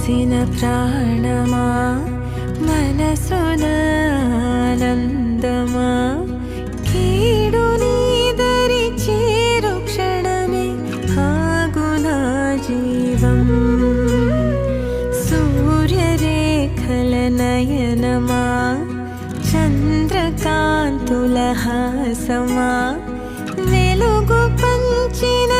పోసిన ప్రాణమా మనసున ఆనందమా కీడు నీదరి చేరు క్షణమే ఆగునా జీవం సూర్యరేఖల నయనమా చంద్రకాంతుల హాసమా వెలుగు పంచిన